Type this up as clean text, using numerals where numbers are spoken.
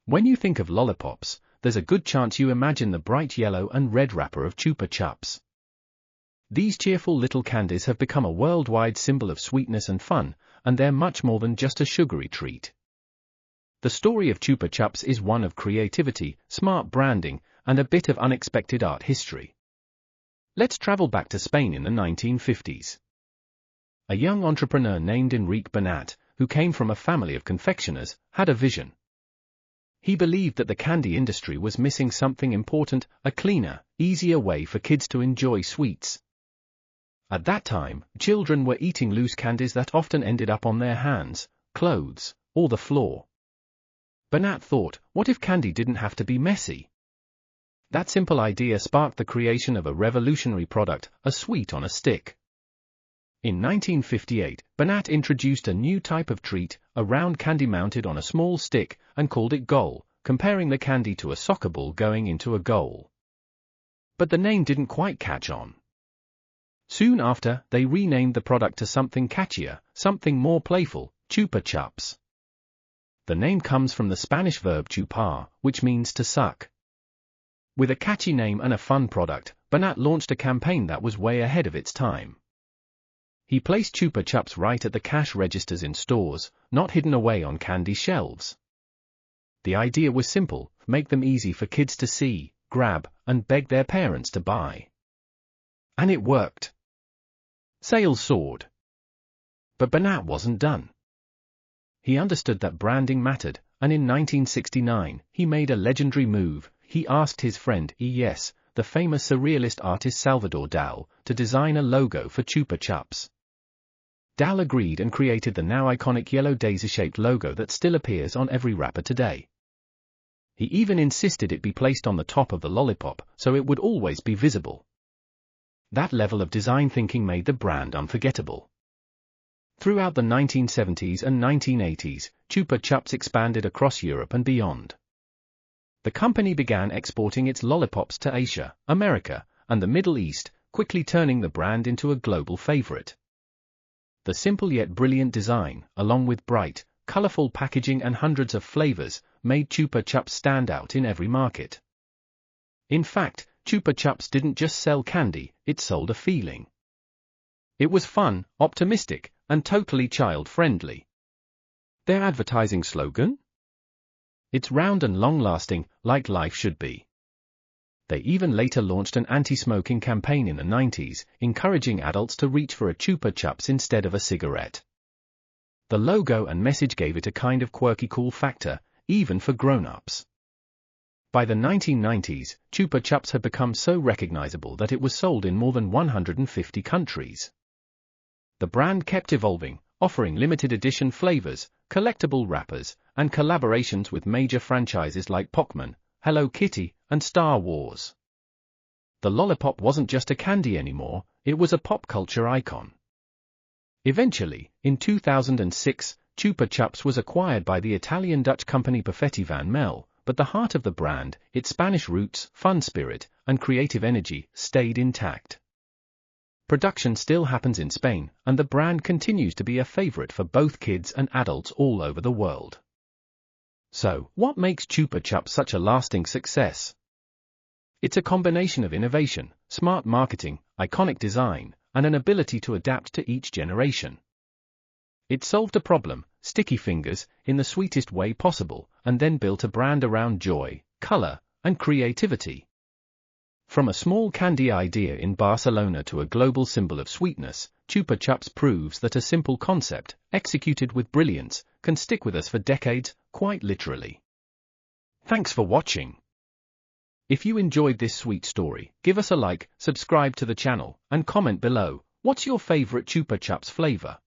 When you think of lollipops, there's a good chance you imagine the bright yellow and red wrapper of Chupa Chups. These cheerful little candies have become a worldwide symbol of sweetness and fun, and they're much more than just a sugary treat. The story of Chupa Chups is one of creativity, smart branding, and a bit of unexpected art history. Let's travel back to Spain in the 1950s. A young entrepreneur named Enrique Bernat, who came from a family of confectioners, had a vision. He believed that the candy industry was missing something important, a cleaner, easier way for kids to enjoy sweets. At that time, children were eating loose candies that often ended up on their hands, clothes, or the floor. Bernat thought, what if candy didn't have to be messy? That simple idea sparked the creation of a revolutionary product, a sweet on a stick. In 1958, Bernat introduced a new type of treat, a round candy mounted on a small stick, and called it goal, comparing the candy to a soccer ball going into a goal. But the name didn't quite catch on. Soon after, they renamed the product to something catchier, something more playful, Chupa Chups. The name comes from the Spanish verb chupar, which means to suck. With a catchy name and a fun product, Bernat launched a campaign that was way ahead of its time. He placed Chupa Chups right at the cash registers in stores, not hidden away on candy shelves. The idea was simple, make them easy for kids to see, grab, and beg their parents to buy. And it worked. Sales soared. But Bernat wasn't done. He understood that branding mattered, and in 1969, he made a legendary move. He asked his friend, the famous surrealist artist Salvador Dalí, to design a logo for Chupa Chups. Dalí agreed and created the now iconic yellow daisy-shaped logo that still appears on every wrapper today. He even insisted it be placed on the top of the lollipop, so it would always be visible. That level of design thinking made the brand unforgettable. Throughout the 1970s and 1980s, Chupa Chups expanded across Europe and beyond. The company began exporting its lollipops to Asia, America, and the Middle East, quickly turning the brand into a global favorite. The simple yet brilliant design, along with bright, colorful packaging and hundreds of flavors, made Chupa Chups stand out in every market. In fact, Chupa Chups didn't just sell candy, it sold a feeling. It was fun, optimistic, and totally child-friendly. Their advertising slogan? It's round and long-lasting, like life should be. They even later launched an anti-smoking campaign in the 90s, encouraging adults to reach for a Chupa Chups instead of a cigarette. The logo and message gave it a kind of quirky cool factor, even for grown-ups. By the 1990s, Chupa Chups had become so recognizable that it was sold in more than 150 countries. The brand kept evolving, offering limited edition flavors, collectible wrappers, and collaborations with major franchises like Pokémon, Hello Kitty, and Star Wars. The lollipop wasn't just a candy anymore, it was a pop culture icon. Eventually, in 2006, Chupa Chups was acquired by the Italian-Dutch company Perfetti Van Mel, but the heart of the brand, its Spanish roots, fun spirit, and creative energy, stayed intact. Production still happens in Spain, and the brand continues to be a favorite for both kids and adults all over the world. So, what makes Chupa Chups such a lasting success? It's a combination of innovation, smart marketing, iconic design, and an ability to adapt to each generation. It solved a problem, sticky fingers, in the sweetest way possible, and then built a brand around joy, color, and creativity. From a small candy idea in Barcelona to a global symbol of sweetness, Chupa Chups proves that a simple concept, executed with brilliance, can stick with us for decades, quite literally. Thanks for watching. If you enjoyed this sweet story, give us a like, subscribe to the channel, and comment below, what's your favorite Chupa Chups flavor?